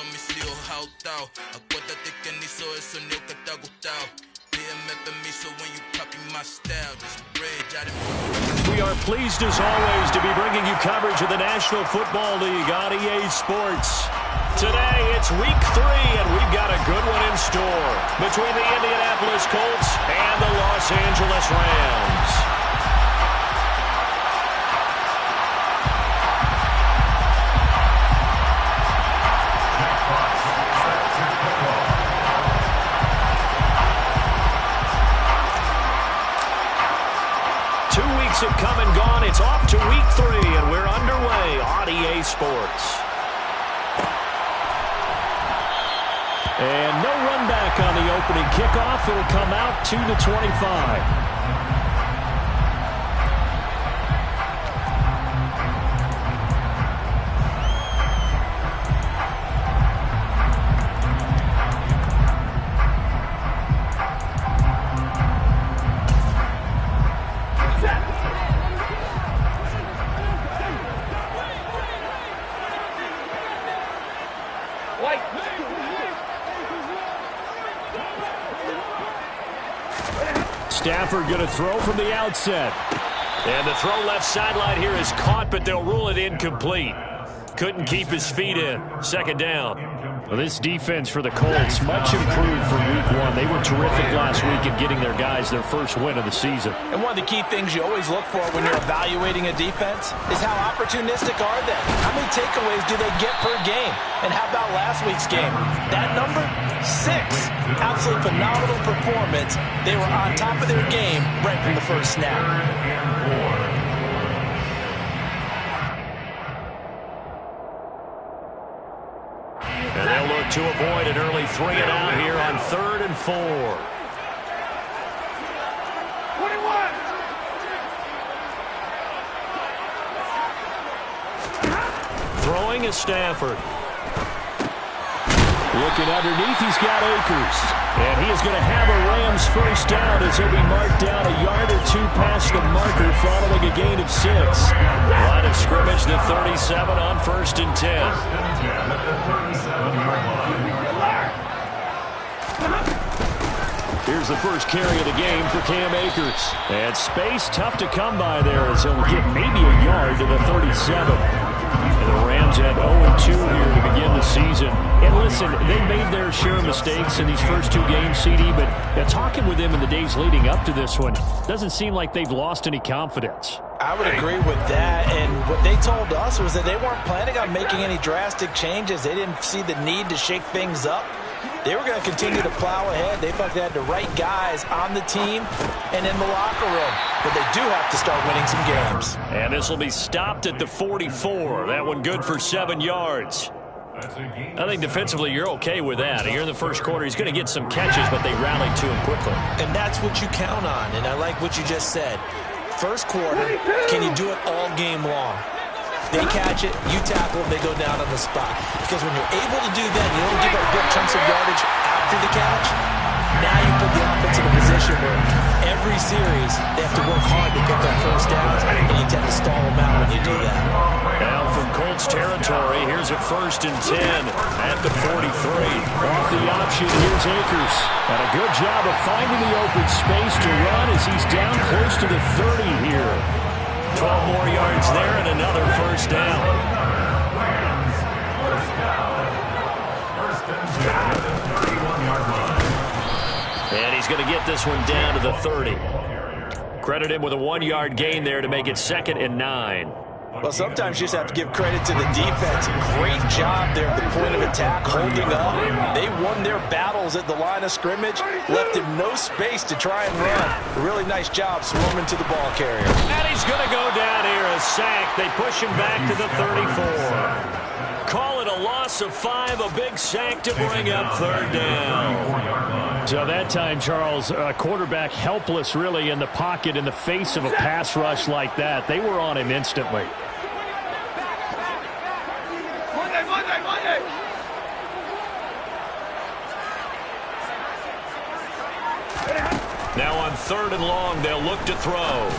son mis hijos jautados. Acuérdate que ni soy el sonido que te ha gustado. Pídeme permiso when you copy my style. Just bridge out of. We are pleased as always to be bringing you coverage of the National Football League on EA Sports. Today it's week 3 and we've got a good one in store between the Indianapolis Colts and the Los Angeles Rams. Have come and gone. It's off to week 3, and we're underway on EA Sports. And no run back on the opening kickoff. It'll come out to the 25. Stafford going to throw from the outset. And the throw left sideline here is caught, but they'll rule it incomplete. Couldn't keep his feet in. Second down. Well, this defense for the Colts, much improved from week 1. They were terrific last week in getting their guys their first win of the season. And one of the key things you always look for when you're evaluating a defense is how opportunistic are they? How many takeaways do they get per game? And how about last week's game? That number? 6. Absolutely phenomenal performance. They were on top of their game right from the first snap. And they'll look to avoid an early 3-and-out here on 3rd and 4. 21. Throwing is Stafford. Looking underneath, he's got Akers. And he is going to have a Rams first down as he'll be marked down a yard or 2 past the marker following a gain of 6. Line of scrimmage to 37 on 1st and 10. Here's the first carry of the game for Cam Akers. And space tough to come by there as he'll get maybe a yard to the 37. And the Rams have 0-2 here to begin the season. And listen, they made their share of mistakes in these first 2 games, CD, but talking with them in the days leading up to this one, doesn't seem like they've lost any confidence. I would agree with that, and what they told us was that they weren't planning on making any drastic changes. They didn't see the need to shake things up. They were going to continue to plow ahead. They felt they had the right guys on the team and in the locker room. But they do have to start winning some games. And this will be stopped at the 44. That one good for 7 yards. I think defensively you're okay with that. Here in the first quarter, he's going to get some catches, but they rallied to him quickly. And that's what you count on, and I like what you just said. First quarter, can you do it all game long? They catch it, you tackle, they go down on the spot. Because when you're able to do that, you don't give up big chunks of yardage after the catch. Now you put the offense in a position where every series they have to work hard to get that first down, and you tend to stall them out when you do that. Now from Colts territory, here's a 1st and 10 at the 43. Off the option, here's Akers. And a good job of finding the open space to run as he's down close to the 30 here. 12 more yards there and another first down. And he's going to get this one down to the 30. Credit him with a 1-yard gain there to make it 2nd and 9. Well, sometimes you just have to give credit to the defense. Great job there at the point of attack, holding up. They won their battles at the line of scrimmage, left him no space to try and run. A really nice job swarming to the ball carrier. And he's going to go down here, a sack. They push him back to the 34. Call it a loss of 5, a big sack to bring up 3rd down. So that time, Charles, quarterback helpless really in the pocket in the face of a pass rush like that. They were on him instantly. Now on 3rd and long, they'll look to throw.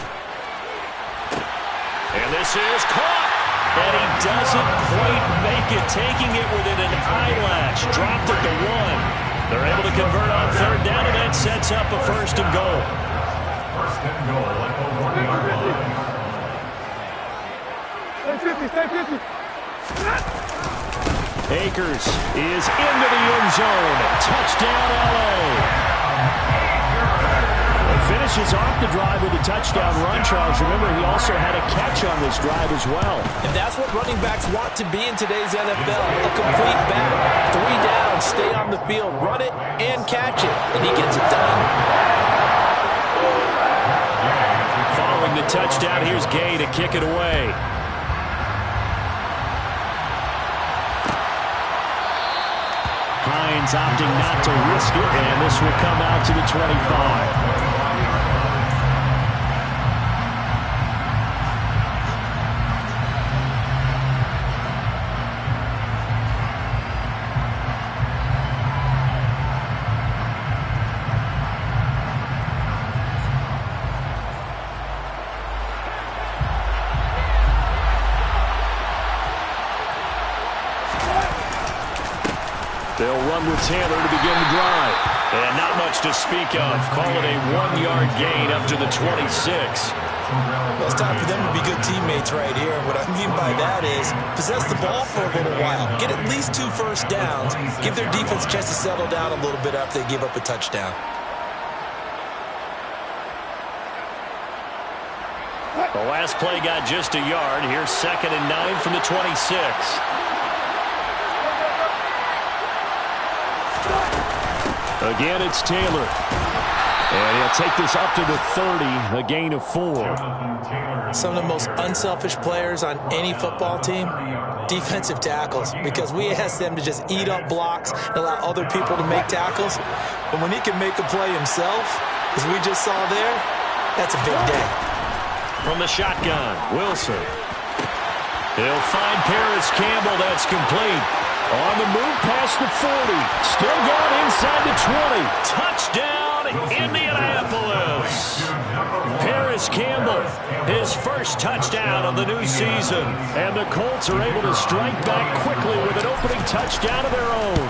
And this is caught. And he doesn't quite make it, taking it within an eyelash. convert on third down, and that sets up a first and goal. First and goal at the 1-yard line. Stay 50. Akers is into the end zone. Touchdown, L.A. Finishes off the drive with a touchdown run, Charles. Remember, he also had a catch on this drive as well. And that's what running backs want to be in today's NFL. A complete back. 3 down, stay on the field, run it, and catch it. And he gets it done. Following the touchdown, here's Gay to kick it away. Hines opting not to risk it, and this will come out to the 25. They'll run with Taylor to begin the drive. And not much to speak of. Call it a 1-yard gain up to the 26. Well, it's time for them to be good teammates right here. And what I mean by that is possess the ball for a little while. Get at least 2 first downs. Give their defense a chance to settle down a little bit after they give up a touchdown. The last play got just a yard. Here's 2nd and 9 from the 26. Again, it's Taylor. And he'll take this up to the 30, a gain of 4. Some of the most unselfish players on any football team, defensive tackles, because we ask them to just eat up blocks and allow other people to make tackles. But when he can make a play himself, as we just saw there, that's a big day. From the shotgun, Wilson. He'll find Paris Campbell. That's complete. On the move past the 40. Still going inside the 20. Touchdown, Indianapolis. Paris Campbell, his first touchdown of the new season. And the Colts are able to strike back quickly with an opening touchdown of their own.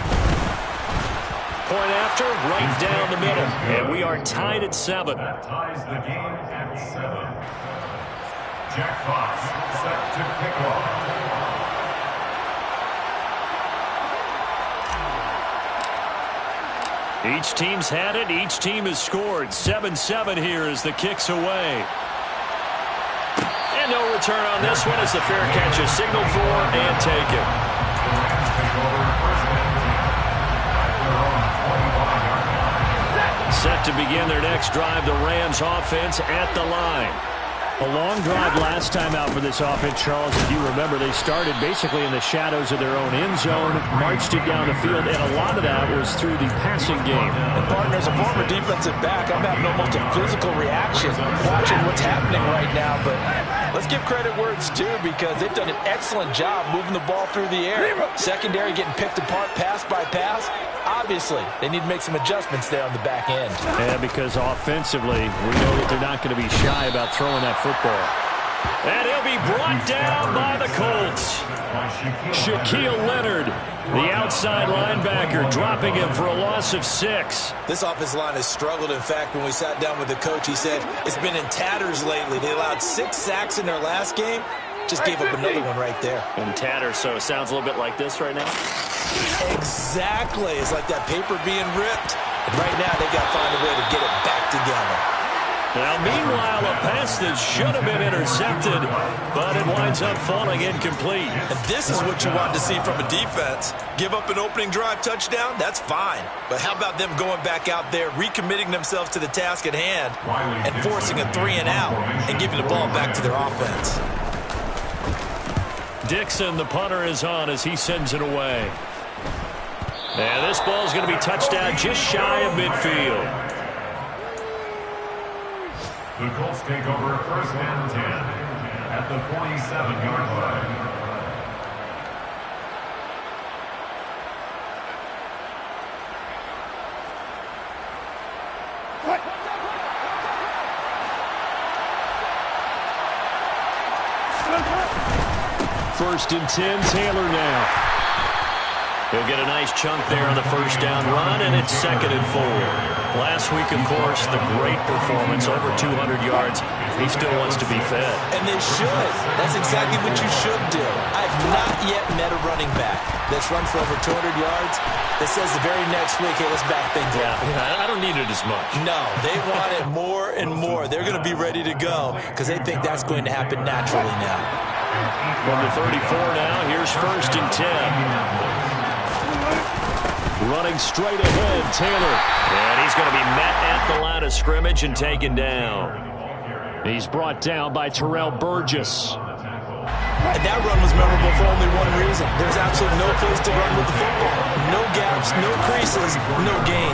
Point after, right down the middle. And we are tied at 7. That ties the game at 7. Jack Fox set to kick off. Each team's had it. Each team has scored. 7-7 here as the kick's away. And no return on this one as the fair catch is signaled for and taken. Set to begin their next drive, the Rams offense at the line. A long drive last time out for this offense, Charles. If you remember, they started basically in the shadows of their own end zone, marched it down the field, and a lot of that was through the passing game. And partner, as a former defensive back, I'm having almost a physical reaction watching what's happening right now. But let's give credit where it's due, because they've done an excellent job moving the ball through the air. Secondary getting picked apart pass by pass. Obviously, they need to make some adjustments there on the back end. Yeah, because offensively, we know that they're not going to be shy about throwing that football. And he'll be brought down by the Colts. Shaquille Leonard, the outside linebacker, dropping him for a loss of 6. This offensive line has struggled. In fact, when we sat down with the coach, he said it's been in tatters lately. They allowed 6 sacks in their last game. Just gave up another one right there. In tatters, so it sounds a little bit like this right now. Exactly. It's like that paper being ripped. And right now, they've got to find a way to get it back together. Now, meanwhile, a pass that should have been intercepted, but it winds up falling incomplete. And this is what you want to see from a defense. Give up an opening drive touchdown, that's fine. But how about them going back out there, recommitting themselves to the task at hand, and forcing a 3-and-out, and giving the ball back to their offense. Dixon, the punter, is on as he sends it away. And this ball is going to be touchdown just shy of midfield. The Colts take over 1st and 10 at the 47-yard line. First and 10, Taylor now. He'll get a nice chunk there on the first down run, and it's 2nd and 4. Last week, of course, the great performance, over 200 yards. He still wants to be fed. And they should. That's exactly what you should do. I've not yet met a running back that's run for over 200 yards that says the very next week, hey, let's back things up. Yeah, I don't need it as much. No, they want it more and more. They're going to be ready to go because they think that's going to happen naturally now. From the 34 now, here's 1st and 10. Running straight ahead, Taylor. And he's going to be met at the line of scrimmage and taken down. He's brought down by Terrell Burgess. And that run was memorable for only one reason. There's absolutely no place to run with the football. No gaps, no creases, no gain.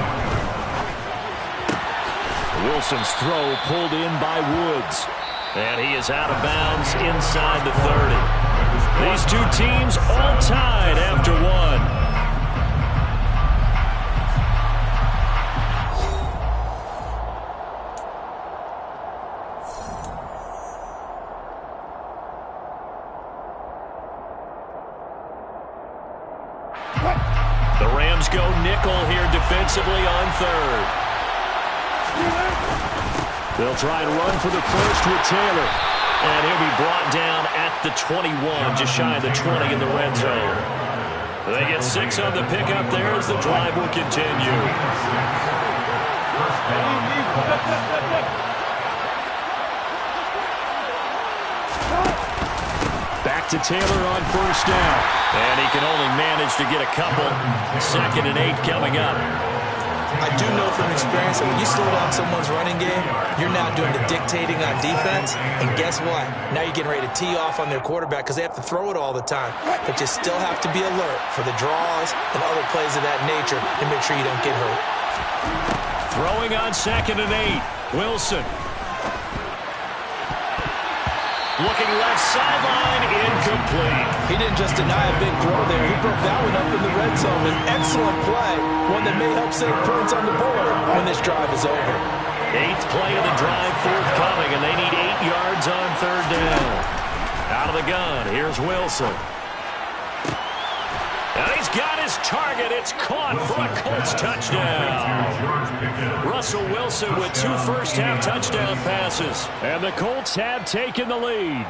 Wilson's throw pulled in by Woods. And he is out of bounds inside the 30. These two teams all tied after one. The Rams go nickel here defensively on 3rd. They'll try and run for the first with Taylor. And he'll be brought down at the 21, just shy of the 20 in the red zone. They get 6 on the pickup there as the drive will continue. Back to Taylor on 1st down. And he can only manage to get a couple. 2nd and 8 coming up. I do know from experience that when you slow down someone's running game, you're now doing the dictating on defense. And guess what? Now you're getting ready to tee off on their quarterback because they have to throw it all the time. But you still have to be alert for the draws and other plays of that nature and make sure you don't get hurt. Throwing on 2nd and 8. Wilson. Looking left sideline, incomplete. He didn't just deny a big throw there. He broke that one up in the red zone. An excellent play, one that may help save points on the board when this drive is over. 8th play of the drive forthcoming, and they need 8 yards on 3rd down. Out of the gun, here's Wilson. And he's got his target. It's caught for a Colts touchdown. Russell Wilson with 2 first-half touchdown passes. And the Colts have taken the lead.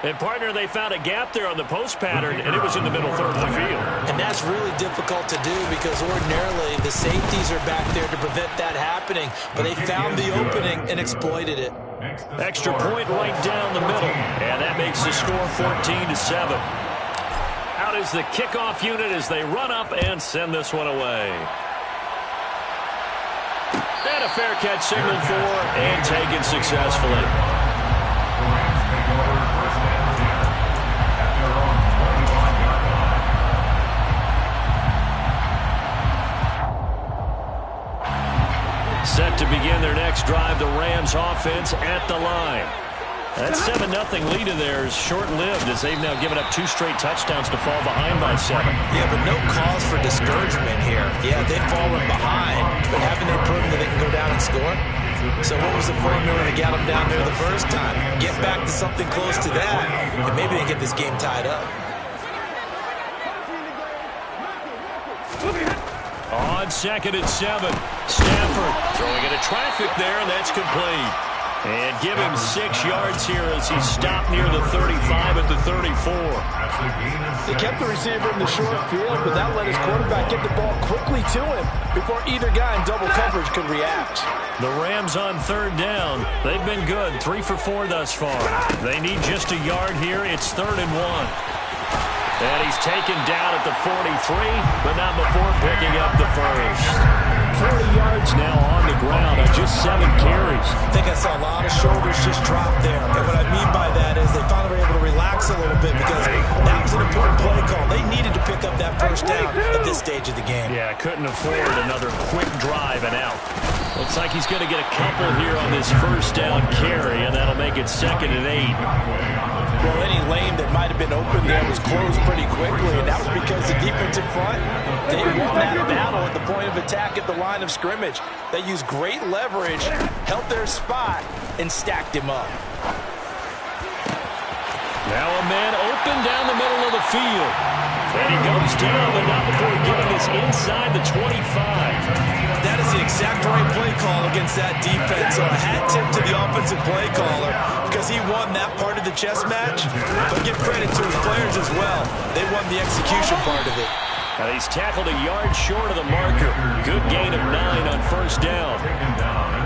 And, partner, they found a gap there on the post pattern, and it was in the middle third of the field. And that's really difficult to do because ordinarily the safeties are back there to prevent that happening. But they found the opening and exploited it. Extra point right down the middle. And that makes the score 14-7. Out is the kickoff unit as they run up and send this one away. And a fair catch signaled for and taken successfully. Set to begin their next drive, the Rams offense at the line. That 7-0 lead of theirs short-lived as they've now given up 2 straight touchdowns to fall behind by 7. Yeah, but no cause for discouragement here. Yeah, they've fallen behind, but haven't they proven that they can go down and score? So what was the formula that got them down there the first time? Get back to something close to that, and maybe they get this game tied up. On 2nd and 7, Stafford throwing into traffic there, and that's complete. And give him 6 yards here as he stopped near the 35 at the 34. They kept the receiver in the short field, but that let his quarterback get the ball quickly to him before either guy in double coverage could react. The Rams on 3rd down. They've been good, 3 for 4 thus far. They need just a yard here. It's 3rd and 1. And he's taken down at the 43, but not before picking up the first. 40 yards now on the ground on just 7 carries. I think I saw a lot of shoulders just drop there. And what I mean by that is they finally were able to relax a little bit because that was an important play call. They needed to pick up that first down at this stage of the game. Yeah, couldn't afford another quick drive and out. Looks like he's going to get a couple here on this first down carry, and that'll make it 2nd and 8. Well, any lane that might have been open there was closed pretty quickly, and that was because the defensive front, they won that battle at the point of attack at the line of scrimmage. They used great leverage, held their spot, and stacked him up. Now a man open down the middle of the field. And he goes down, but not before getting this inside the 25. That is the exact right play call against that defense. So a hat tip to the offensive play caller because he won that part of the chess match. But give credit to his players as well. They won the execution part of it. And he's tackled a yard short of the marker. Good gain of 9 on first down.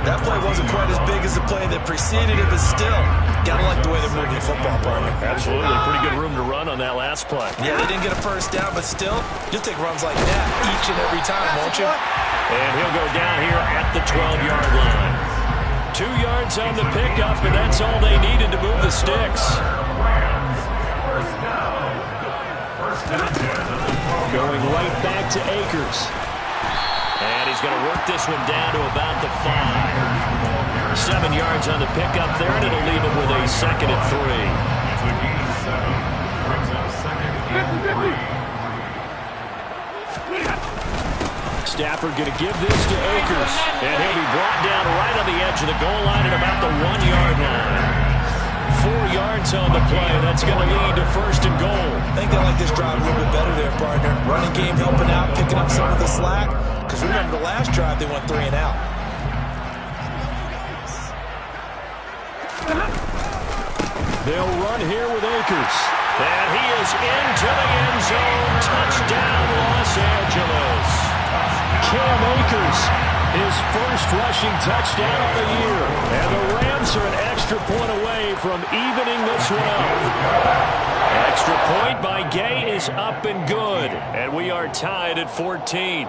That play wasn't quite as big as the play that preceded it, but still, gotta like the way they're moving the football, partner. Absolutely. Pretty good room to run on that last play. Yeah, they didn't get a first down, but still, you'll take runs like that each and every time, won't you? And he'll go down here at the 12-yard line. 2 yards on the pickup, and that's all they needed to move the sticks. Going right back to Akers. And he's going to work this one down to about the 5. 7 yards on the pickup there, and it'll leave him with a 2nd and 3. It's a gain of 7. Brings up 2nd and 3. Stafford going to give this to Akers. And he'll be brought down right on the edge of the goal line at about the 1-yard line. 4 yards on the play. That's going to lead to 1st and goal. I think they like this drive a little bit better there, partner. Running game helping out, picking up some of the slack. Because remember, the last drive, they went 3 and out. They'll run here with Akers. And he is into the end zone. Touchdown, Los Angeles. Cam Akers, his first rushing touchdown of the year. And the Rams are an extra point away from evening this one up. Extra point by Gay is up and good. And we are tied at 14.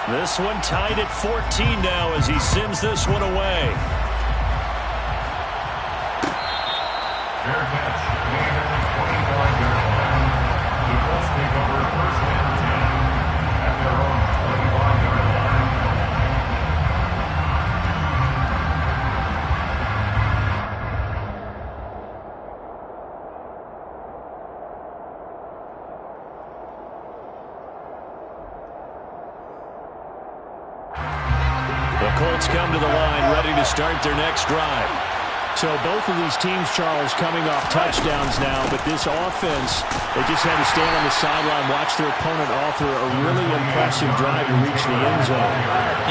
This one tied at 14 now as he sends this one away. Fair catch. Gain at the 25-yard line. The Colts take over 1st and 10 at their own 25-yard line. The Colts come to the line ready to start their next drive. So both of these teams, Charles, coming off touchdowns now, but this offense, they just had to stand on the sideline, watch their opponent offer a really impressive drive to reach the end zone.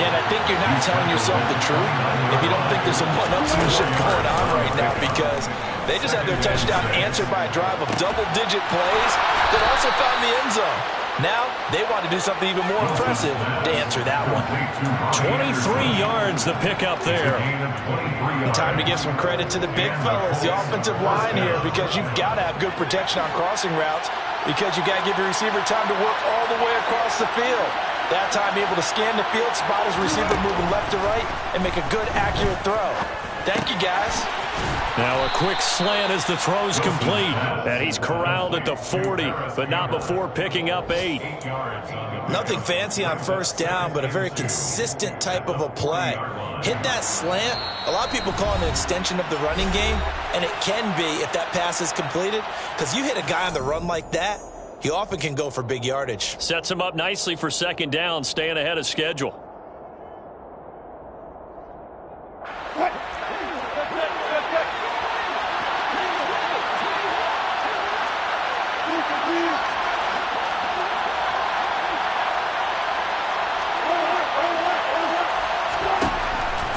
Yeah, and I think you're not telling yourself the truth if you don't think there's some one-upsmanship going on right now, because they just had their touchdown answered by a drive of double-digit plays that also found the end zone. Now, they want to do something even more impressive to answer that one. 23 yards the pickup there. Time to give some credit to the big fellas, the offensive line here, because you've got to have good protection on crossing routes, because you've got to give your receiver time to work all the way across the field. That time, be able to scan the field, spot his receiver moving left to right, and make a good, accurate throw. Thank you, guys. Now a quick slant as the throw's complete. And he's corralled at the 40, but not before picking up 8. Nothing fancy on first down, but a very consistent type of a play. Hit that slant. A lot of people call it an extension of the running game, and it can be if that pass is completed, because you hit a guy on the run like that, he often can go for big yardage. Sets him up nicely for 2nd down, staying ahead of schedule.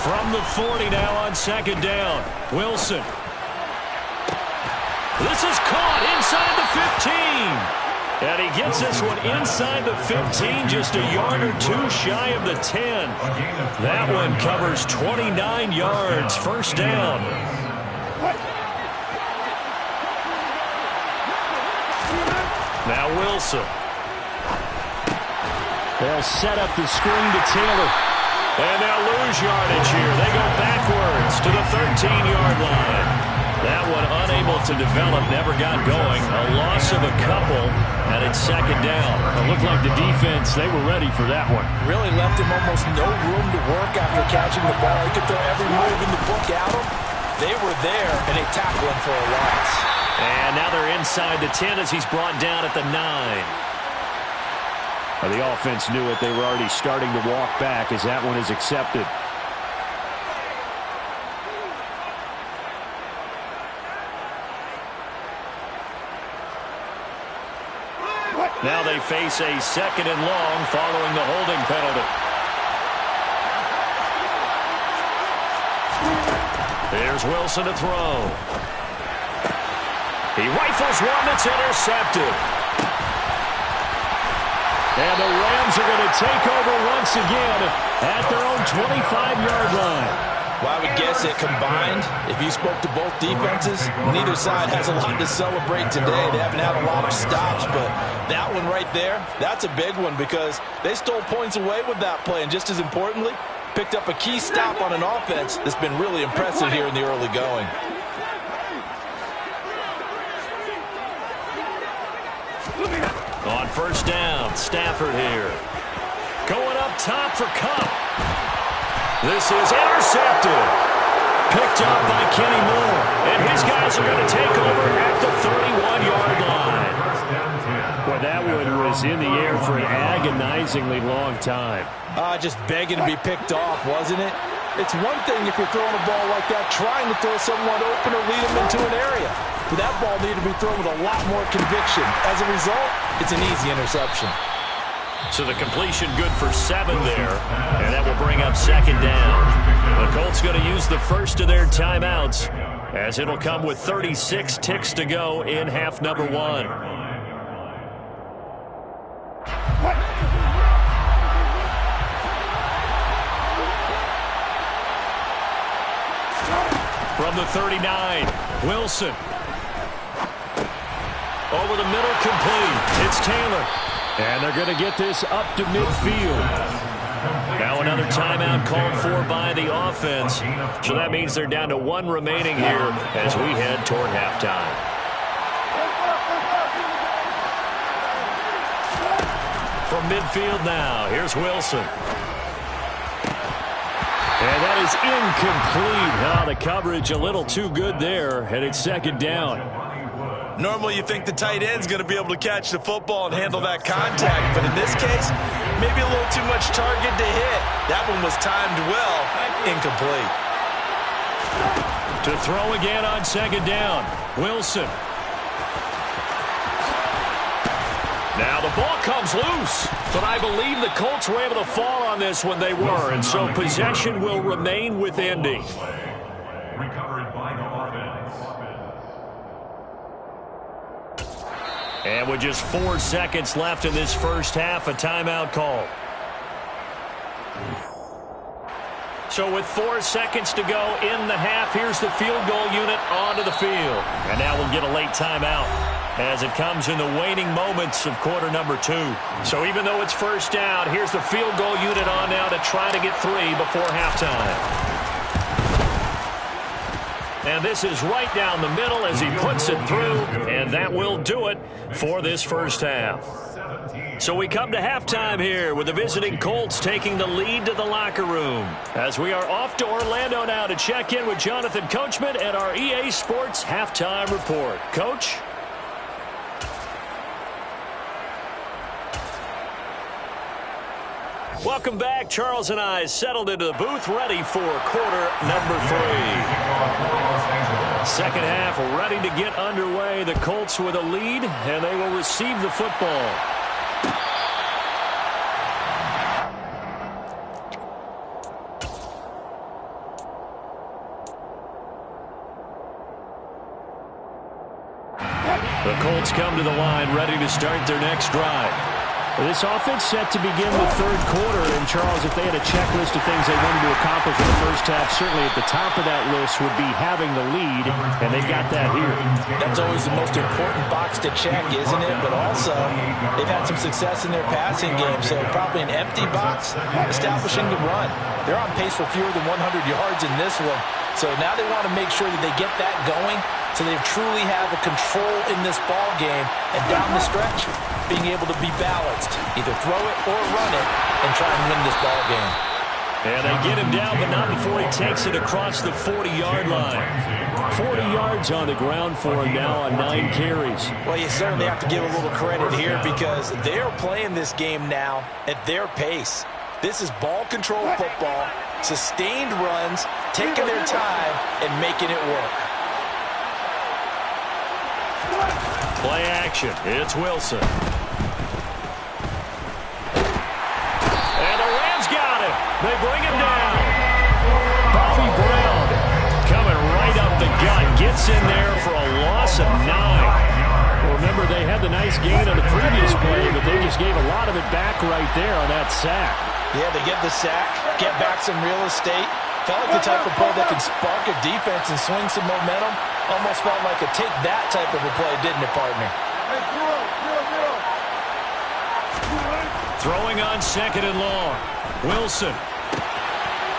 From the 40 now on 2nd down. Wilson. This is caught inside the 15. And he gets this one inside the 15, just a yard or 2 shy of the 10. That one covers 29 yards, 1st down. Now Wilson. They'll set up the screen to Taylor. And they'll lose yardage here. They go backwards to the 13-yard line. That one unable to develop, never got going. A loss of a couple, and it's 2nd down. It looked like the defense, they were ready for that one. Really left him almost no room to work after catching the ball. He could throw every move in the book at him. They were there, and they tackled him for a loss. And now they're inside the 10 as he's brought down at the 9. Well, the offense knew it. They were already starting to walk back as that one is accepted. Now they face a 2nd and long following the holding penalty. There's Wilson to throw. He rifles one that's intercepted. And the Rams are going to take over once again at their own 25-yard line. Well, I would guess it combined, if you spoke to both defenses, neither side has a lot to celebrate today. They haven't had a lot of stops, but that one right there, that's a big one because they stole points away with that play. And just as importantly, picked up a key stop on an offense that's been really impressive here in the early going. On first down, Stafford here. Going up top for Cup. This is intercepted. Picked up by Kenny Moore. And his guys are going to take over at the 31-yard line. Well, that one was in the air for an agonizingly long time. Just begging to be picked off, wasn't it? It's one thing if you're throwing a ball like that, trying to throw someone open or lead them into an area. But that ball needed to be thrown with a lot more conviction. As a result, it's an easy interception. So the completion good for 7 there, and that will bring up 2nd down. The Colts going to use the first of their timeouts as it'll come with 36 ticks to go in half number 1. From the 39, Wilson. Over the middle, complete. It's Taylor. And they're going to get this up to midfield. Now another timeout called for by the offense. So that means they're down to 1 remaining here as we head toward halftime. From midfield now, here's Wilson. And that is incomplete. The coverage a little too good there, and it's 2nd down. Normally you think the tight end's going to be able to catch the football and handle that contact, but in this case, maybe a little too much target to hit. That one was timed well, incomplete. To throw again on 2nd down, Wilson. Now the ball comes loose, but I believe the Colts were able to fall on this when they were, and so possession will remain with Indy. Recovered by the offense. And with just 4 seconds left in this first half, a timeout call. So with 4 seconds to go in the half, here's the field goal unit onto the field. And now we'll get a late timeout as it comes in the waning moments of quarter number 2. So even though it's first down, here's the field goal unit on now to try to get 3 before halftime. And this is right down the middle as he puts it through, and that will do it for this first half. So we come to halftime here with the visiting Colts taking the lead to the locker room as we are off to Orlando now to check in with Jonathan Coachman and our EA Sports Halftime Report. Coach? Welcome back. Charles and I settled into the booth ready for quarter number 3. Second half ready to get underway. The Colts with a lead, and they will receive the football. The Colts come to the line ready to start their next drive. This offense set to begin the third quarter, and Charles, if they had a checklist of things they wanted to accomplish in the first half, certainly at the top of that list would be having the lead, and they got that here. That's always the most important box to check, isn't it? But also, they've had some success in their passing game, so probably an empty box, establishing the run. They're on pace for fewer than 100 yards in this one, so now they want to make sure that they get that going so they truly have a control in this ball game, and down the stretch, being able to be balanced, either throw it or run it, and try and win this ball game. And they get him down, but not before he takes it across the 40-yard line. 40 yards on the ground for him now on 9 carries. Well, you certainly have to give a little credit here because they're playing this game now at their pace. This is ball control football, sustained runs, taking their time, and making it work. Play action. It's Wilson. And the Rams got him. They bring him down. Bobby Brown coming right up the gut. Gets in there for a loss of 9. Well, remember, they had the nice gain on the previous play, but they just gave a lot of it back right there on that sack. Yeah, they get the sack, get back some real estate. Felt like the type of play that can spark a defense and swing some momentum. Almost felt like a take that type of a play, didn't it, partner? Throwing on 2nd and long. Wilson.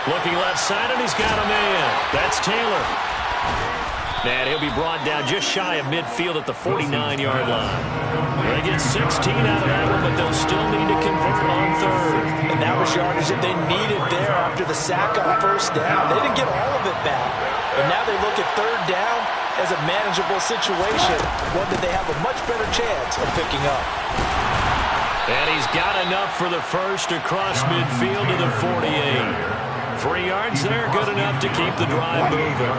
Looking left side, and he's got a man. That's Taylor. And he'll be brought down just shy of midfield at the 49-yard line. They get 16 out of that one, but they'll still need to convert on 3rd. And that was yardage that they needed there after the sack on 1st down. They didn't get all of it back. But now they look at 3rd down as a manageable situation, one that they have a much better chance of picking up. And he's got enough for the first across midfield to the 48. 3 yards there, good enough to keep the drive moving.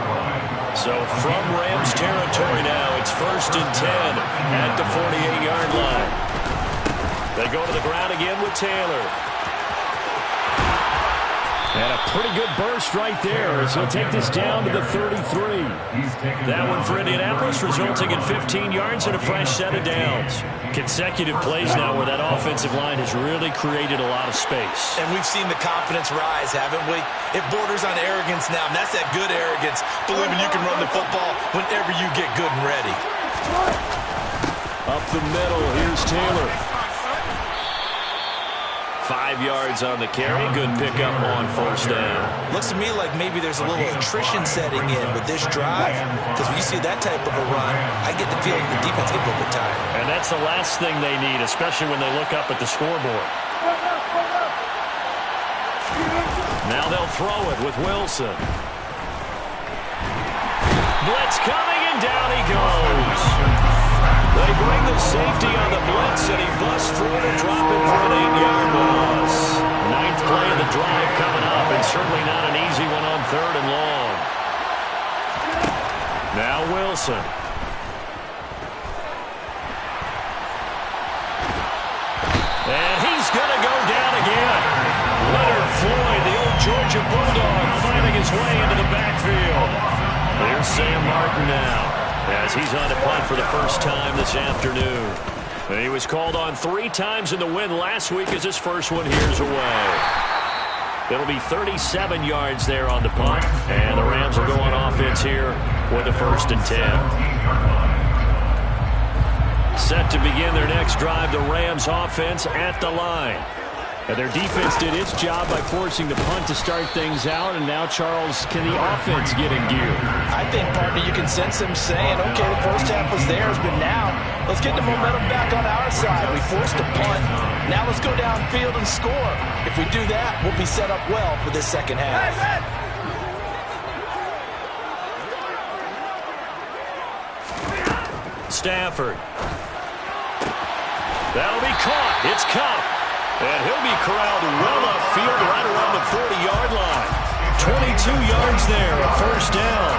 So from Rams territory now, it's 1st and 10 at the 48-yard line. They go to the ground again with Taylor. And a pretty good burst right there as he'll take this down to the 33. That one for Indianapolis resulting in 15 yards and a fresh set of downs. Consecutive plays now where that offensive line has really created a lot of space. And we've seen the confidence rise, haven't we? It borders on arrogance now, and that's that good arrogance, believing you can run the football whenever you get good and ready. Up the middle, here's Taylor. 5 yards on the carry. Good pickup on 1st down. Looks to me like maybe there's a little attrition setting in with this drive, because when you see that type of a run, I get the feeling the defense gets a little bit tired. And that's the last thing they need, especially when they look up at the scoreboard. Now they'll throw it with Wilson. Blitz coming, and down he goes. They bring the safety on the blitz, and he busts through to drop it for an 8-yard loss. 9th play of the drive coming up, and certainly not an easy one on 3rd and long. Now Wilson. And he's going to go down again. Leonard Floyd, the old Georgia Bulldog, finding his way into the backfield. There's Sam Martin now, as he's on to punt for the first time this afternoon. And he was called on 3 times in the win last week as his first one here's away. It'll be 37 yards there on the punt, and the Rams will go on offense here with a 1st and 10. Set to begin their next drive, the Rams offense at the line. And their defense did its job by forcing the punt to start things out, and now, Charles, can the offense get in gear? I think, partner, you can sense them saying, okay, the first half was theirs, but now let's get the momentum back on our side. We forced a punt. Now let's go downfield and score. If we do that, we'll be set up well for this second half. Stafford. That'll be caught. It's Cup. And he'll be corralled well upfield right around the 40-yard line. 22 yards there, a 1st down.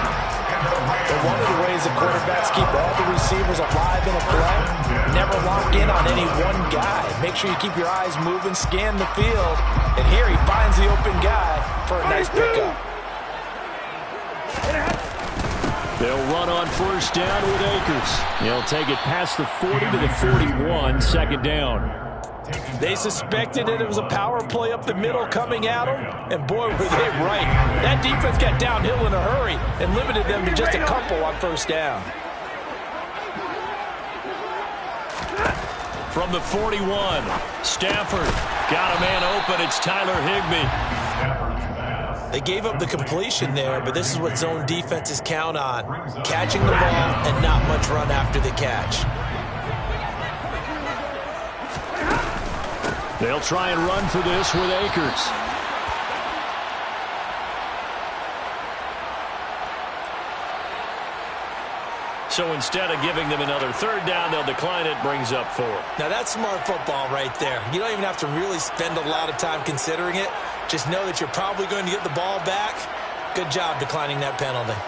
But one of the ways the quarterbacks keep all the receivers alive in a play, never lock in on any one guy. Make sure you keep your eyes moving, scan the field. And here he finds the open guy for a nice pickup. They'll run on 1st down with Akers. He'll take it past the 40 to the 41, 2nd down. They suspected it was a power play up the middle coming at them, and boy, were they right. That defense got downhill in a hurry and limited them to just a couple on 1st down. From the 41, Stafford got a man open. It's Tyler Higbee. They gave up the completion there, but this is what zone defenses count on. Catching the ball and not much run after the catch. They'll try and run for this with Akers. So instead of giving them another third down, they'll decline it, brings up 4. Now, that's smart football right there. You don't even have to really spend a lot of time considering it. Just know that you're probably going to get the ball back. Good job declining that penalty.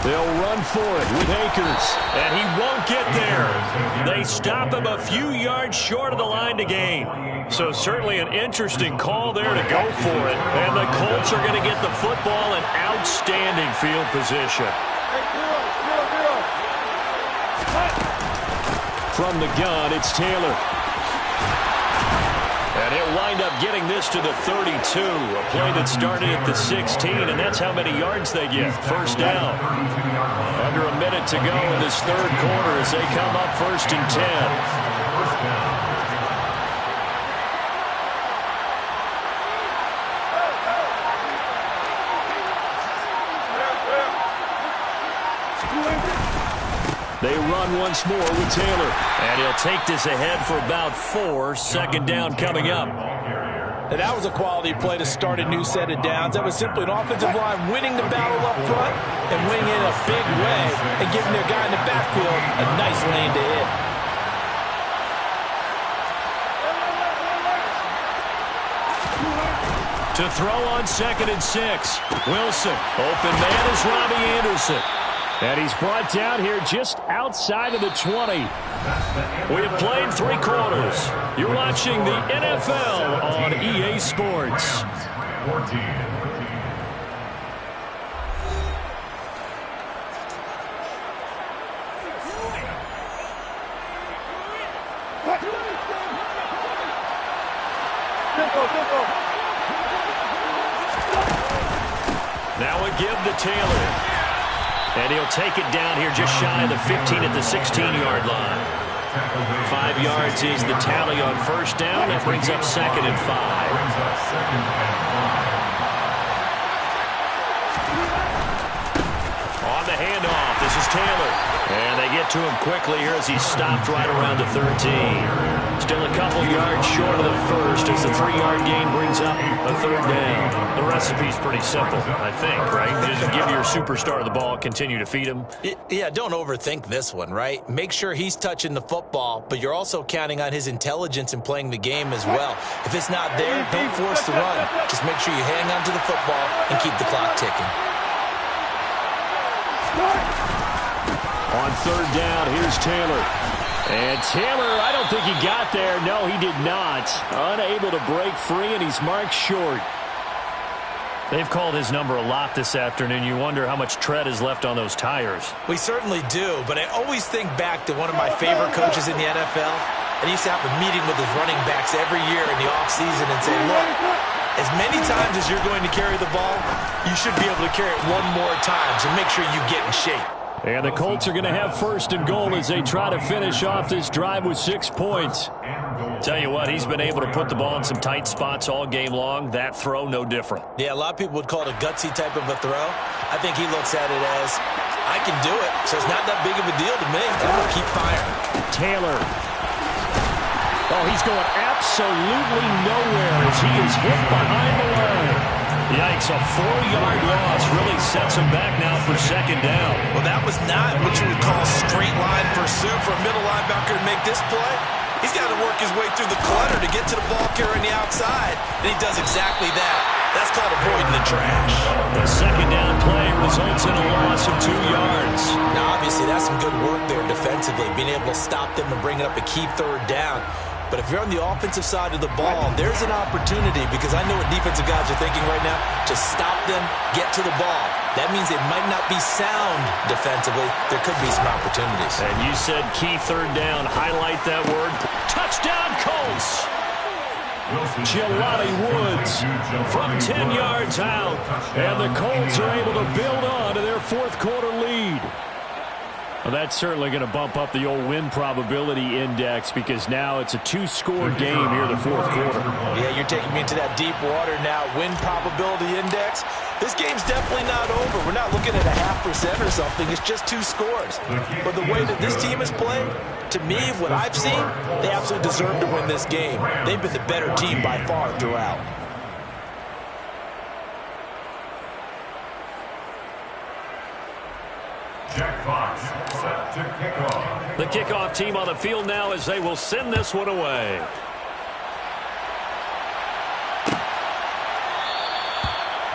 They'll run for it with Akers, and he won't get there. They stop him a few yards short of the line to gain. So certainly an interesting call there to go for it. And the Colts are going to get the football in outstanding field position. From the gun, it's Taylor. And he'll wind up getting this to the 32, a play that started at the 16, and that's how many yards they get. First down. Under a minute to go in this third quarter as they come up 1st and 10. They run once more with Taylor. And he'll take this ahead for about 4. Second down coming up. And that was a quality play to start a new set of downs. That was simply an offensive line winning the battle up front and winning it in a big way and giving their guy in the backfield a nice lane to hit. To throw on 2nd and 6. Wilson. Open man is Robbie Anderson. And he's brought down here just outside of the 20. We have played 3 quarters. You're watching the NFL on EA Sports. 14. Now a give to Taylor. And he'll take it down here just shy of the 15 at the 16-yard line. 5 yards is the tally on first down. That brings up 2nd and 5. On the handoff, this is Taylor. And they get to him quickly here as he's stopped right around the 13. Still a couple yards short of the first as the 3-yard gain brings up a 3rd down. The recipe's pretty simple, I think, right? Just give your superstar the ball, continue to feed him. Yeah, don't overthink this one, right? Make sure he's touching the football, but you're also counting on his intelligence in playing the game as well. If it's not there, don't force the run. Just make sure you hang on to the football and keep the clock ticking. On 3rd down, here's Taylor. And Taylor, I don't think he got there. No, he did not. Unable to break free, and he's marked short. They've called his number a lot this afternoon. You wonder how much tread is left on those tires. We certainly do, but I always think back to one of my favorite coaches in the NFL. And he used to have a meeting with his running backs every year in the offseason and say, look, as many times as you're going to carry the ball, you should be able to carry it one more time, so make sure you get in shape. And the Colts are going to have 1st and goal as they try to finish off this drive with 6 points. Tell you what, he's been able to put the ball in some tight spots all game long. That throw, no different. Yeah, a lot of people would call it a gutsy type of a throw. I think he looks at it as, I can do it, so it's not that big of a deal to me. I'm going to keep firing. Taylor. Oh, he's going absolutely nowhere as he is hit behind the line. Yikes, a 4-yard loss really sets him back now for second down. Well, that was not what you would call straight line pursuit for a middle linebacker to make this play. He's got to work his way through the clutter to get to the ball carrier on the outside, and he does exactly that. That's called avoiding the trash. The second down play results in a loss of 2 yards. Now, obviously, that's some good work there defensively, being able to stop them and bring it up a key third down. But if you're on the offensive side of the ball, there's an opportunity, because I know what defensive guys are thinking right now. Just stop them, get to the ball. That means they might not be sound defensively. There could be some opportunities. And you said key third down. Highlight that word. Touchdown, Colts! Jelani Woods from 10 yards out. And the Colts are able to build on to their fourth quarter lead. Well, that's certainly going to bump up the old win probability index, because now it's a 2-score game here in the fourth quarter. Yeah, you're taking me into that deep water now. Win probability index. This game's definitely not over. We're not looking at a 0.5% or something. It's just 2 scores. But the way that this team has played, to me, what I've seen, they absolutely deserve to win this game. They've been the better team by far throughout. Jack Fox set to kickoff. The kickoff team on the field now as they will send this one away.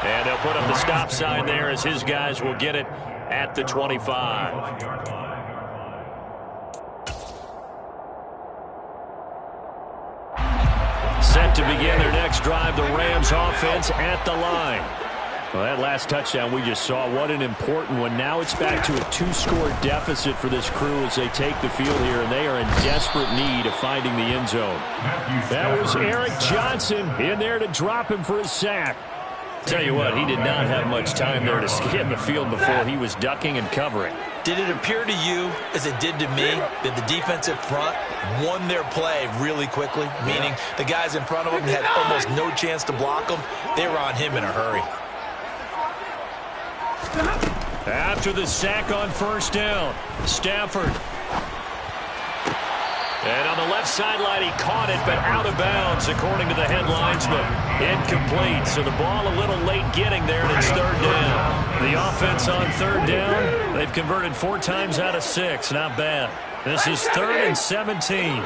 And they'll put up the stop sign there as his guys will get it at the 25. Set to begin their next drive, the Rams offense at the line. Well, that last touchdown we just saw, what an important one. Now it's back to a 2-score deficit for this crew as they take the field here, and they are in desperate need of finding the end zone. That was Eric Johnson in there to drop him for his sack. Tell you what, he did not have much time there to scan the field before he was ducking and covering. Did it appear to you, as it did to me, that the defensive front won their play really quickly? Meaning the guys in front of them had almost no chance to block them. They were on him in a hurry. After the sack on first down, Stafford. And on the left sideline, he caught it, but out of bounds, according to the head linesman. Incomplete, so the ball a little late getting there, and it's third down. The offense on third down, they've converted 4 times out of 6. Not bad. This is 3rd and 17.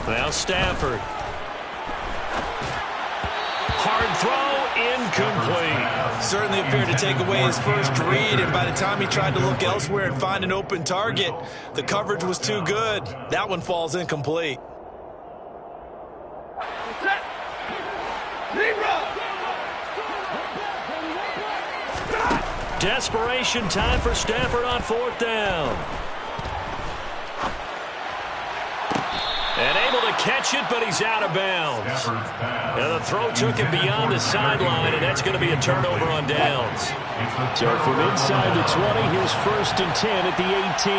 Now Stafford. Hard throw, incomplete. Certainly appeared to take away his first read, and by the time he tried to look elsewhere and find an open target, the coverage was too good. That one falls incomplete. Desperation time for Stafford on 4th down. And able to catch it, but he's out of bounds. And the throw took him beyond the sideline, and that's going to be a turnover on downs. So from inside the 20, here's 1st and 10 at the 18.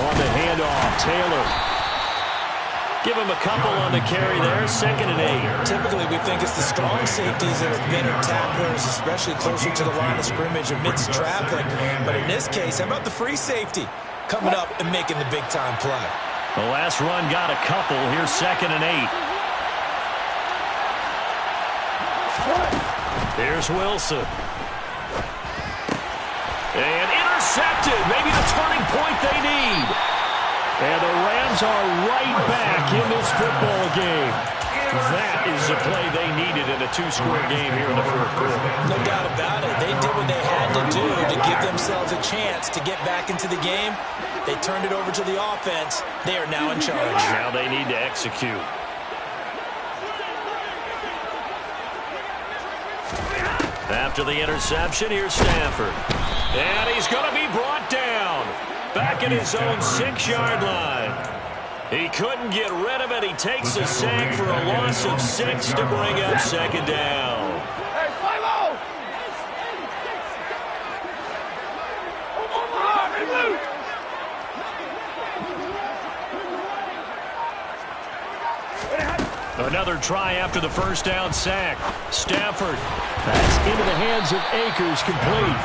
On the handoff, Taylor. Give him a couple on the carry there, 2nd and 8. Typically, we think it's the strong safeties that are better tacklers, especially closer to the line of scrimmage amidst traffic. But in this case, how about the free safety coming up and making the big-time play? The last run got a couple. Here's 2nd and 8. Here's Wilson. And intercepted. Maybe the turning point they need. And the Rams are right back in this football game. That is the play they needed in a 2-score game here in the fourth quarter. No doubt about it. They did what they had to do to give themselves a chance to get back into the game. They turned it over to the offense. They are now in charge. Now they need to execute. After the interception, here's Stafford. And he's going to be brought down. Back at his own 6-yard line. He couldn't get rid of it. He takes a sack for a loss of 6 to bring up 2nd down. Hey, Flavio! Another try after the first down sack. Stafford. That's into the hands of Akers, complete.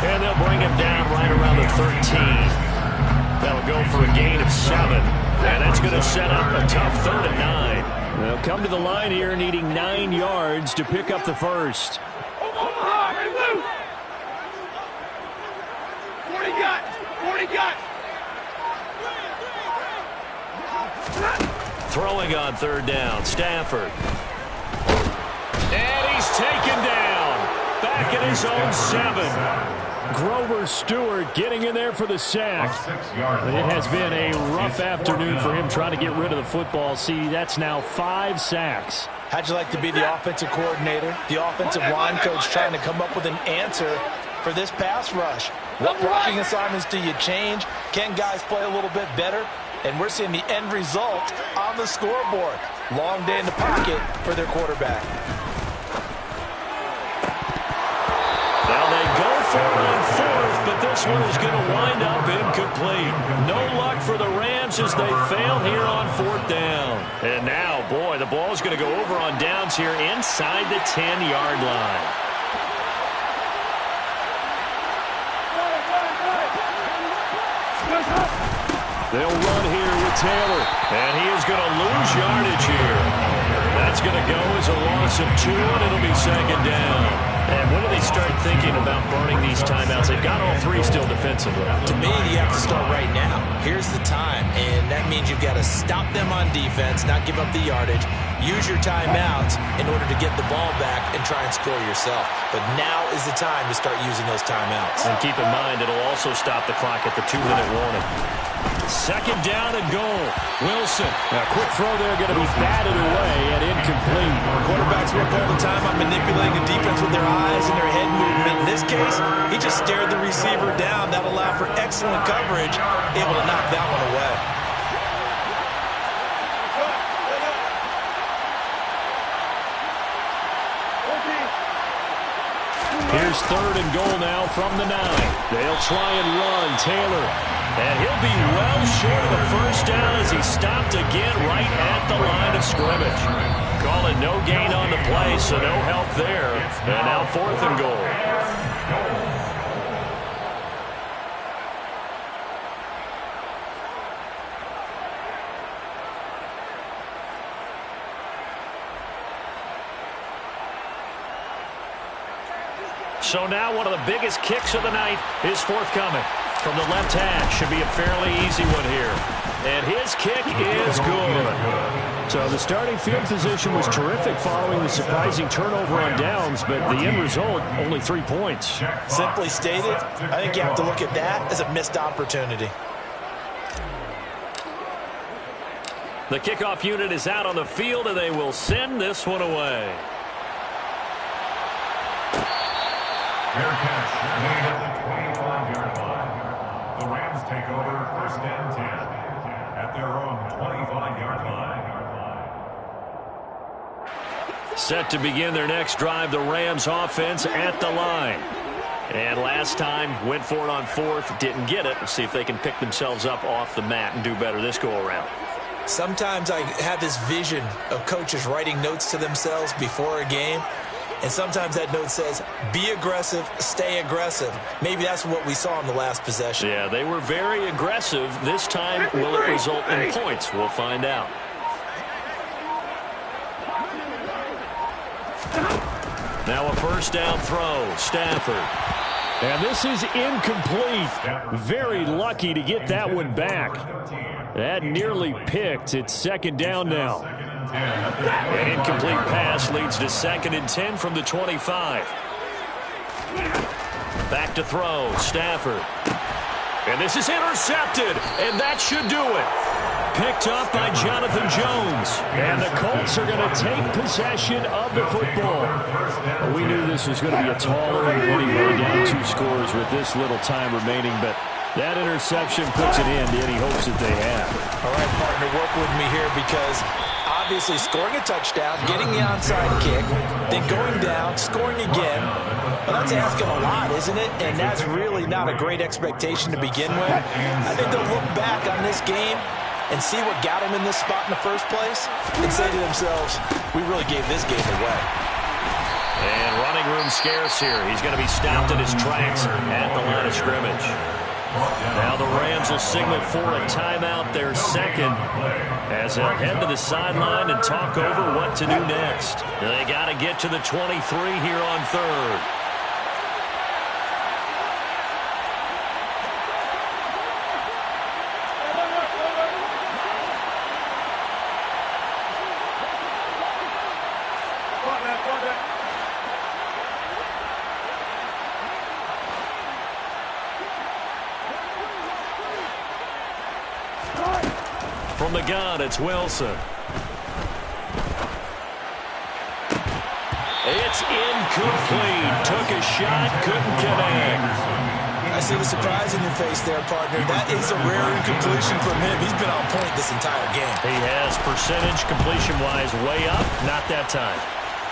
And they'll bring him down right around the 13. That'll go for a gain of 7. And that's going to set up a tough 3rd and 9. They'll come to the line here needing 9 yards to pick up the first. Throwing on 3rd down, Stafford. And he's taken down. Back at his own 7. Grover Stewart getting in there for the sack. It has been a rough afternoon for him trying to get rid of the football. See, that's now 5 sacks. How'd you like to be the offensive coordinator, the offensive line coach trying to come up with an answer for this pass rush? What blocking assignments do you change? Can guys play a little bit better? And we're seeing the end result on the scoreboard. Long day in the pocket for their quarterback. Now they go for it on 4th, but this one is going to wind up incomplete. No luck for the Rams as they fail here on 4th down. And now, boy, the ball is going to go over on downs here inside the 10-yard line. They'll run here with Taylor, and he is going to lose yardage here. That's going to go as a loss of 2, and it'll be 2nd down. And when do they start thinking about burning these timeouts? They've got all 3 still defensively. To me, you have to start right now. Here's the time, and that means you've got to stop them on defense, not give up the yardage, use your timeouts in order to get the ball back and try and score yourself. But now is the time to start using those timeouts. And keep in mind, it'll also stop the clock at the 2-minute warning. 2nd down and goal. Wilson. A quick throw there going to be batted away and incomplete. Quarterbacks work all the time on manipulating the defense with their eyes and their head movement. In this case, he just stared the receiver down. That allowed for excellent coverage, able to knock that one away. Here's 3rd and goal now from the 9. They'll try and run. Taylor. And he'll be well short of the first down as he stopped again right at the line of scrimmage. Call it no gain on the play, so no help there. And now 4th and goal. So now one of the biggest kicks of the night is forthcoming. From the left hash, should be a fairly easy one here. And his kick is good. So the starting field position was terrific following the surprising turnover on downs, but the end result, only 3 points. Simply stated, I think you have to look at that as a missed opportunity. The kickoff unit is out on the field, and they will send this one away. Fair catch made at the 25-yard line. The Rams take over 1st and 10 at their own 25-yard line. Set to begin their next drive, the Rams offense at the line. And last time, went for it on 4th, didn't get it. Let's see if they can pick themselves up off the mat and do better this go-around. Sometimes I have this vision of coaches writing notes to themselves before a game. And sometimes that note says, be aggressive, stay aggressive. Maybe that's what we saw in the last possession. Yeah, they were very aggressive. This time, will it result in points? We'll find out. Now a 1st down throw, Stafford. And this is incomplete. Very lucky to get that one back. That nearly picked. It's 2nd down now. An incomplete pass leads to 2nd and 10 from the 25. Back to throw, Stafford. And this is intercepted, and that should do it. Picked up by Jonathan Jones. And the Colts are going to take possession of the football. We knew this was going to be a tall order anyway, down 2 scores with this little time remaining, but that interception puts an end to any hopes that they have. All right, partner, work with me here because obviously scoring a touchdown, getting the onside kick, then going down, scoring again. Well, that's asking a lot, isn't it? And that's really not a great expectation to begin with. I think they'll look back on this game and see what got them in this spot in the first place and say to themselves, we really gave this game away. And running room scarce here. He's going to be stopped in his tracks at the line of scrimmage. Now the Rams will signal for a timeout, their second, as they'll head to the sideline and talk over what to do next. They got to get to the 23 here on third. From the gun, it's Wilson. It's incomplete. Took a shot, couldn't connect. I see the surprise in your face there, partner. That is a rare incompletion from him. He's been on point this entire game. He has percentage completion-wise way up, not that time.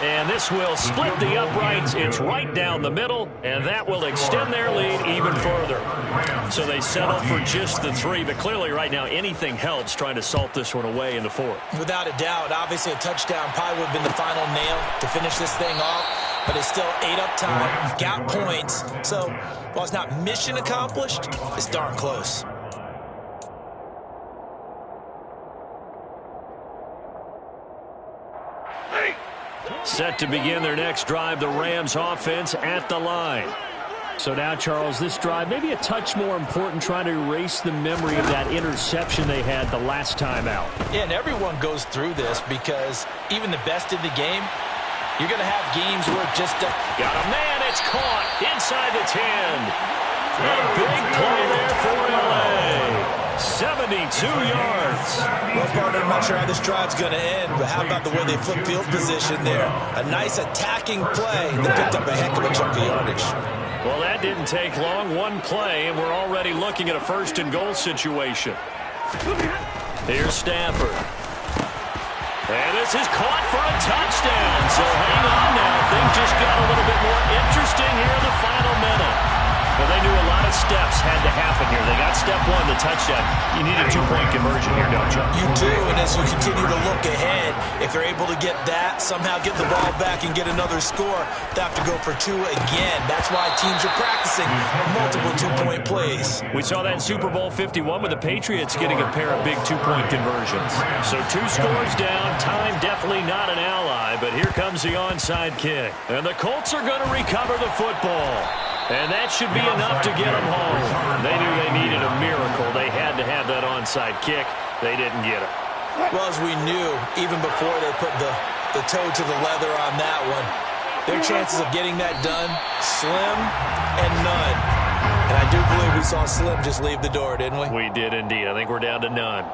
And this will split the uprights. It's right down the middle, and that will extend their lead even further. So they settle for just the 3, but clearly right now anything helps trying to salt this one away in the 4th. Without a doubt, obviously a touchdown probably would have been the final nail to finish this thing off, but it's still 8 up time, got points. So while it's not mission accomplished, it's darn close. Set to begin their next drive, the Rams offense at the line. So now, Charles, this drive maybe a touch more important, trying to erase the memory of that interception they had the last time out. Yeah, and everyone goes through this because even the best in the game, you're going to have games where it just... Got a man, it's caught inside the 10. A big play there for LA. 72 yards. Well, partner, I'm not sure how this drive's going to end, but how about the way they flip field position there? A nice attacking play that picked up a heck of a chunk of yardage. Well, that didn't take long. One play, and we're already looking at a 1st and goal situation. Here's Stafford. And this is caught for a touchdown. So hang on now. Things just got a little bit more interesting here in the final minute. Well, they knew a lot of steps had to happen here. They got step 1, the touchdown. You need a 2-point conversion here, don't you? You do, and as you continue to look ahead, if they're able to get that, somehow get the ball back and get another score, they have to go for 2 again. That's why teams are practicing multiple 2-point plays. We saw that in Super Bowl 51 with the Patriots getting a pair of big 2-point conversions. So 2 scores down, time definitely not an ally, but here comes the onside kick. And the Colts are going to recover the football. And that should be enough to get them home. They knew they needed a miracle. They had to have that onside kick. They didn't get it. Well, as we knew, even before they put the toe to the leather on that one, their chances of getting that done, slim and none. And I do believe we saw Slim just leave the door, didn't we? We did indeed. I think we're down to none.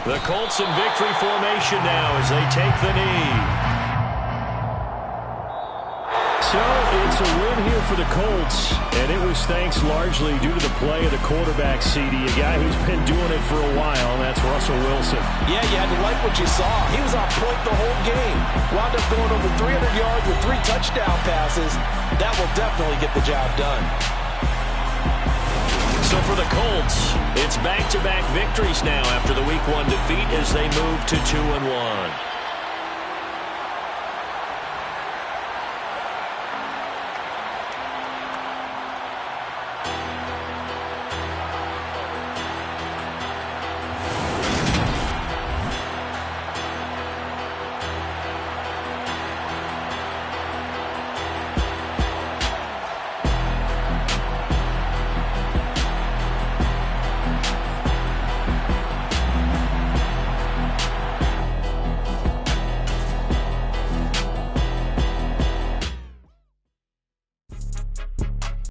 The Colts in victory formation now as they take the knee. So it's a win here for the Colts, and it was thanks largely due to the play of the quarterback, CD, a guy who's been doing it for a while, and that's Russell Wilson. Yeah, you had to like what you saw. He was on point the whole game. Wound up going over 300 yards with 3 touchdown passes. That will definitely get the job done. So for the Colts, it's back-to-back victories now after the Week 1 defeat as they move to 2-1.